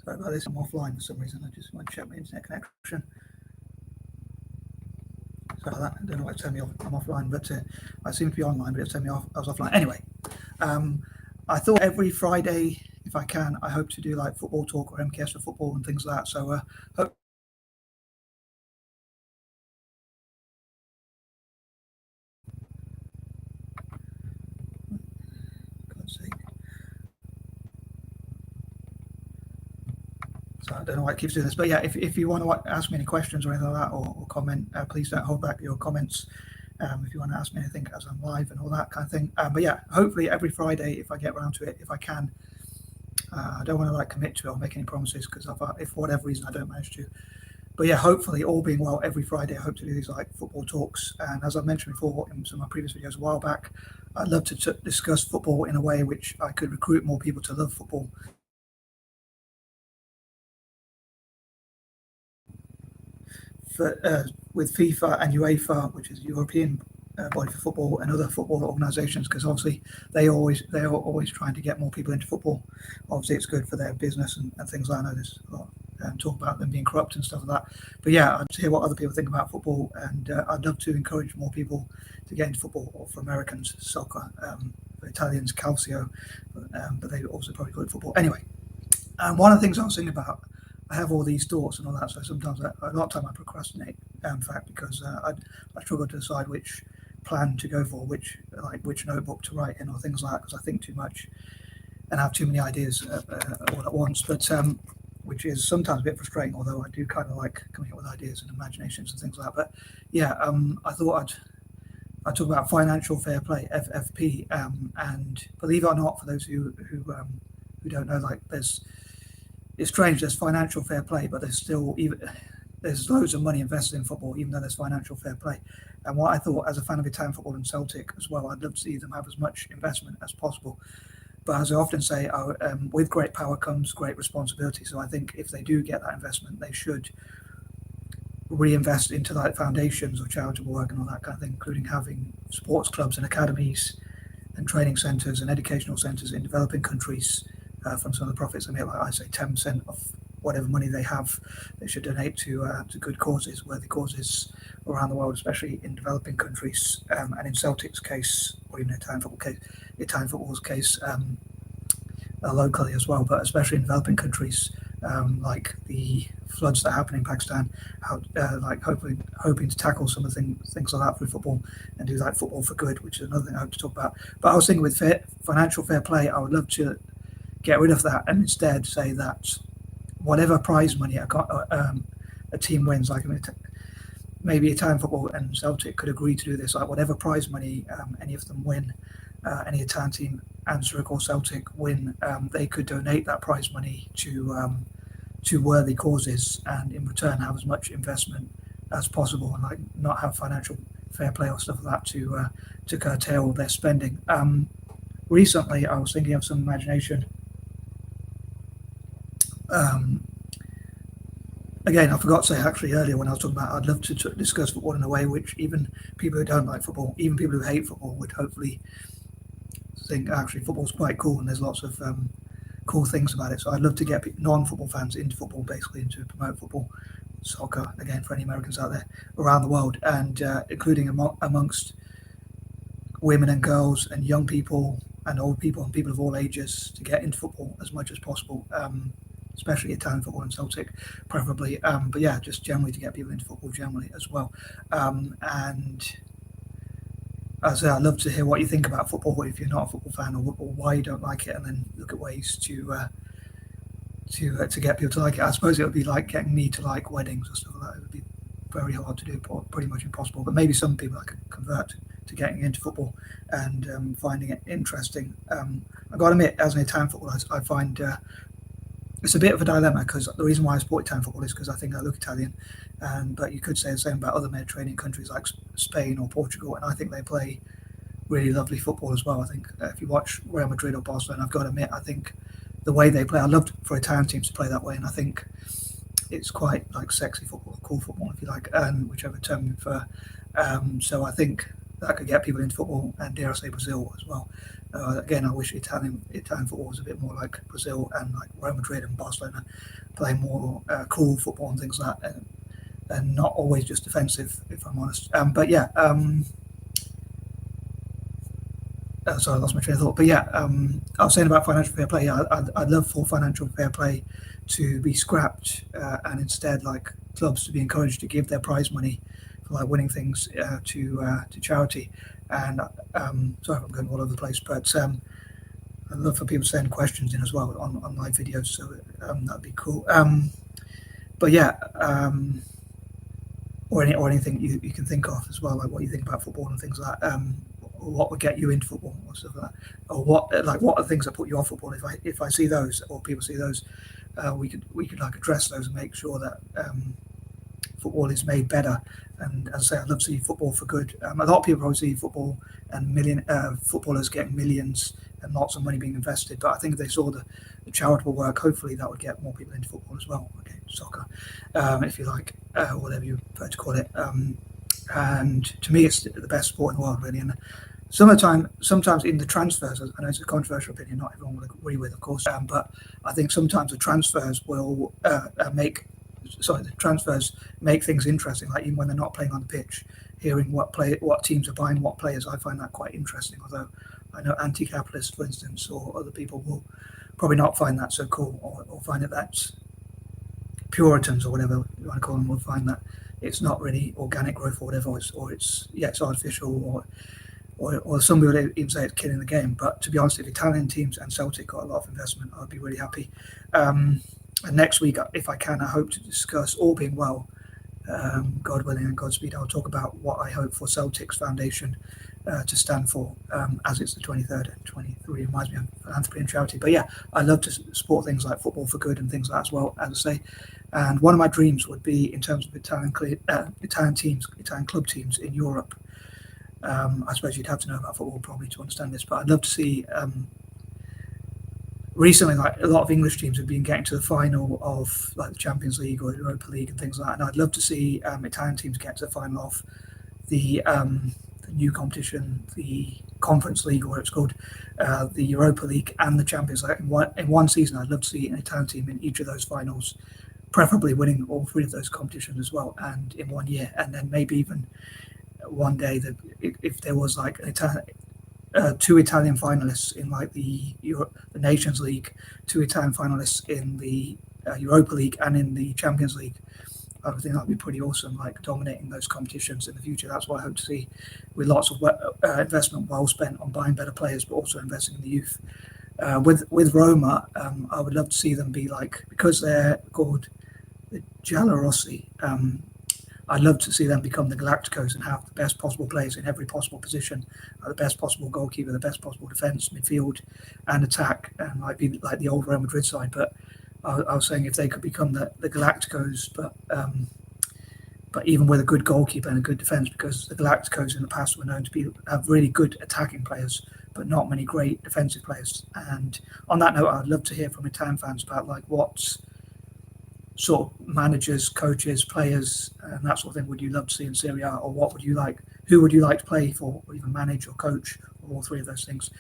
Sorry about this, I'm offline for some reason. I just want to check my internet connection. Sorry about that. I don't know why it's telling me I'm offline, but I seem to be online, but it's telling me I was offline. Anyway, I thought every Friday, if I can, I hope to do like football talk or M.K.S for football and things like that. So hope God's sake. So I don't know why it keeps doing this, but yeah, if you want to ask me any questions or anything like that, or comment, please don't hold back your comments. If you want to ask me anything as I'm live and all that kind of thing. But yeah, hopefully every Friday, if I get around to it, if I can. I don't want to like commit to it or make any promises, because if for whatever reason I don't manage to. But yeah, hopefully, all being well, every Friday I hope to do these like football talks. And as I mentioned before in some of my previous videos a while back, I'd love to discuss football in a way which I could recruit more people to love football. With FIFA and UEFA, which is European body for football, and other football organisations, because obviously they are always trying to get more people into football. Obviously, it's good for their business and things like that. I know there's a lot talk about them being corrupt and stuff like that. But yeah, I'd hear what other people think about football, and I'd love to encourage more people to get into football, or for Americans, soccer, for Italians, calcio, but they also probably call it football. Anyway, one of the things I was thinking about, I have all these thoughts and all that, so sometimes a lot of time I procrastinate, in fact, because I struggle to decide which plan to go for, which notebook to write in, or things like that, because I think too much and have too many ideas all at once. But which is sometimes a bit frustrating, although I do kind of like coming up with ideas and imaginations and things like that. But yeah, I thought I'd talk about financial fair play, F.F.P, and believe it or not, for those who don't know, like it's strange. There's financial fair play, but there's loads of money invested in football, even though there's financial fair play. And what I thought, as a fan of Italian football and Celtic as well, I'd love to see them have as much investment as possible. But as I often say, with great power comes great responsibility. So I think if they do get that investment, they should reinvest into like foundations or charitable work and all that kind of thing, including having sports clubs and academies and training centres and educational centres in developing countries. From some of the profits they make, like I say, 10% of whatever money they have, they should donate to good causes, worthy causes around the world, especially in developing countries. And in Celtic's case, or even Italian football's case, locally as well, but especially in developing countries, like the floods that happen in Pakistan, like hoping to tackle some of the things like that through football, and do like football for good, which is another thing I hope to talk about. But I was thinking with financial fair play, I would love to get rid of that and instead say that whatever prize money a team wins, like maybe Italian football and Celtic could agree to do this, like whatever prize money any of them win, any Italian team and Zurich or Celtic win, they could donate that prize money to worthy causes, and in return have as much investment as possible, and like not have financial fair play or stuff like that to curtail their spending. Recently, I was thinking of some imagination. Again, I forgot to say actually earlier when I was talking about I'd love to discuss football in a way which even people who don't like football, even people who hate football, would hopefully think actually football's quite cool and there's lots of cool things about it. So I'd love to get non-football fans into football, basically, and to promote football, soccer, again, for any Americans out there around the world, and including amongst women and girls and young people and old people and people of all ages, to get into football as much as possible. Especially Italian football and Celtic, preferably. But yeah, just generally to get people into football generally as well. And as I say, I'd love to hear what you think about football, if you're not a football fan, or why you don't like it, and then look at ways to get people to like it. I suppose it would be like getting me to like weddings or stuff like that. It would be very hard to do, pretty much impossible. But maybe some people I could convert to getting into football and finding it interesting. I've got to admit, as an Italian footballer, I find it's a bit of a dilemma, because the reason why I support Italian football is because I think I look Italian, but you could say the same about other Mediterranean countries like Spain or Portugal, and I think they play really lovely football as well. I think if you watch Real Madrid or Barcelona, I've got to admit, I think the way they play, I loved for Italian teams to play that way, and I think it's quite like sexy football, cool football, if you like, whichever term you prefer. So I think that could get people into football, and dare I say Brazil as well. Again, I wish Italian football was a bit more like Brazil and like Real Madrid and Barcelona, playing more cool football and things like that, and not always just defensive, if I'm honest. But yeah, sorry, I lost my train of thought. But yeah, I was saying about financial fair play. Yeah, I'd love for financial fair play to be scrapped, and instead, like, clubs to be encouraged to give their prize money for like winning things to charity. And sorry if I'm going all over the place, but I'd love for people to send questions in as well on live videos, so that'd be cool. But yeah, or anything you can think of as well, like what you think about football and things like that. What would get you into football or stuff like that, or what are the things that put you off football? If I see those or people see those, we could like address those and make sure that football is made better. And as I say, I'd love to see football for good. A lot of people probably see football and footballers getting millions and lots of money being invested, but I think if they saw the charitable work, hopefully that would get more people into football as well. Okay, soccer, if you like, whatever you prefer to call it. And to me, it's the best sport in the world, really. And sometimes in the transfers, I know it's a controversial opinion, not everyone will agree with, of course, but I think sometimes the transfers will make things interesting, like even when they're not playing on the pitch, hearing what teams are buying what players. I find that quite interesting, although I know anti-capitalists, for instance, or other people will probably not find that so cool, or find it that's Puritans or whatever you want to call them, will find that it's not really organic growth or whatever, or it's artificial, or some people even say it's killing the game. But to be honest, if Italian teams and Celtic got a lot of investment, I'd be really happy. And next week, if I can, I hope to discuss, all being well, God willing and Godspeed, I'll talk about what I hope for Celtic's foundation to stand for, as it's the 23rd and 23. Reminds me of philanthropy and charity. But yeah, I love to support things like football for good and things like that as well, as I say. And one of my dreams would be, in terms of Italian club teams in Europe. I suppose you'd have to know about football probably to understand this, but I'd love to see. Recently, like a lot of English teams have been getting to the final of like the Champions League or Europa League and things like that, and I'd love to see Italian teams get to the final of the new competition, the Conference League, or what it's called, the Europa League and the Champions League. In one season, I'd love to see an Italian team in each of those finals, preferably winning all three of those competitions as well, and in 1 year, and then maybe even one day that if there was like two Italian finalists in like the Nations League, two Italian finalists in the Europa League and in the Champions League, I think that'd be pretty awesome, like dominating those competitions in the future. That's what I hope to see, with lots of investment well spent on buying better players, but also investing in the youth. With Roma, I would love to see them be like, because they're called the Giallorossi, I'd love to see them become the Galacticos and have the best possible players in every possible position, the best possible goalkeeper, the best possible defence, midfield, and attack, and like be like the old Real Madrid side. But I was saying if they could become the Galacticos, but even with a good goalkeeper and a good defence, because the Galacticos in the past were known to have really good attacking players, but not many great defensive players. And on that note, I'd love to hear from Italian fans about like what sort of managers, coaches, players, and that sort of thing would you love to see in Serie A, or what would you like? Who would you like to play for, or even manage or coach, or all three of those things,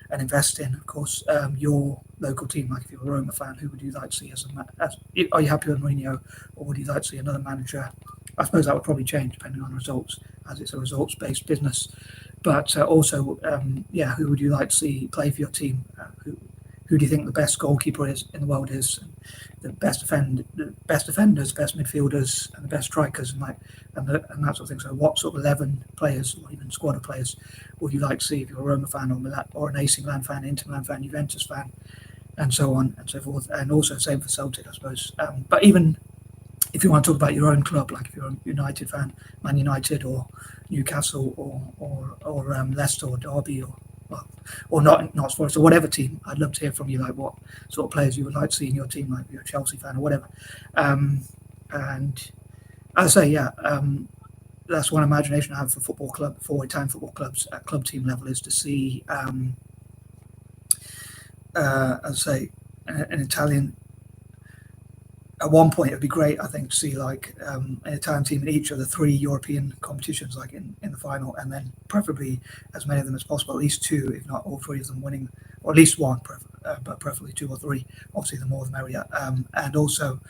and invest in, of course, your local team. Like if you're a Roma fan, who would you like to see are you happy with Mourinho, or would you like to see another manager? I suppose that would probably change depending on results, as it's a results-based business. But also, who would you like to see play for your team? Who do you think the best goalkeeper is in the world is? The best defenders, best midfielders, and the best strikers, and that sort of thing. So, what sort of 11 players, or even squad of players, would you like to see if you're a Roma fan, or an AC Milan fan, Inter Milan fan, Juventus fan, and so on and so forth? And also same for Celtic, I suppose. But even if you want to talk about your own club, like if you're a United fan, Man United or Newcastle or Leicester or Derby or not Forest or whatever team, I'd love to hear from you, like what sort of players you would like to see in your team, like if you're a Chelsea fan or whatever. And as I say, that's one imagination I have for Italian football clubs at club team level, is to see, as I say, an Italian at one point it would be great, I think, to see like an Italian team in each of the 3 European competitions, like in the final, and then preferably as many of them as possible, at least 2, if not all 3 of them winning, or at least 1, but preferably 2 or 3. Obviously, the more the merrier. And also,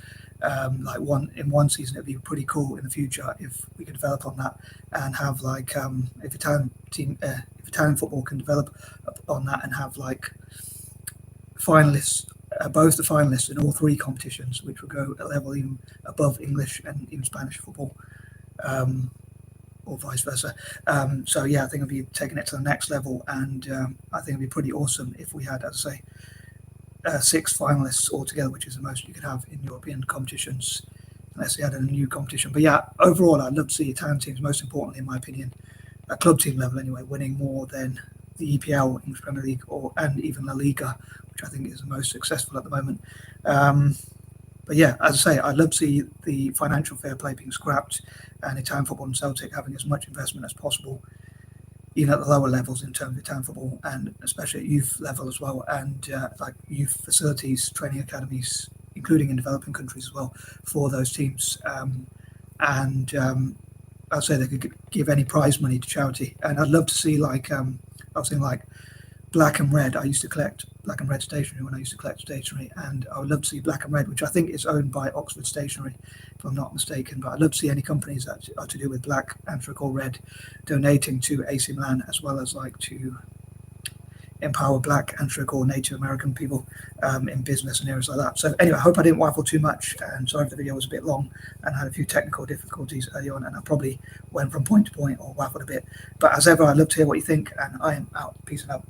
like one season, it'd be pretty cool in the future if we could develop on that and have like if Italian football can develop on that and have like finalists. Both the finalists in all 3 competitions, which will go a level even above English and even Spanish football, or vice versa. So yeah, I think it'll be taking it to the next level, and I think it'd be pretty awesome if we had, as I say, 6 finalists altogether, which is the most you could have in European competitions, unless they had a new competition. But yeah, overall, I'd love to see Italian teams, most importantly, in my opinion, at club team level anyway, winning more than the EPL, English Premier League, and even La Liga, which I think is the most successful at the moment. But yeah, as I say, I'd love to see the financial fair play being scrapped and Italian football and Celtic having as much investment as possible, even at the lower levels in terms of Italian football, and especially at youth level as well, and like youth facilities, training academies, including in developing countries as well, for those teams. And I'd say they could give any prize money to charity. And I'd love to see like I was saying, like black and red. I used to collect black and red stationery when I used to collect stationery, and I would love to see black and red, which I think is owned by Oxford Stationery, if I'm not mistaken. But I'd love to see any companies that are to do with black and red donating to AC Milan, as well as like to empower black and Native American people in business and areas like that. So anyway, I hope I didn't waffle too much, and sorry if the video was a bit long and had a few technical difficulties early on, and I probably went from point to point or waffled a bit. But as ever, I'd love to hear what you think, and I am out. Peace out.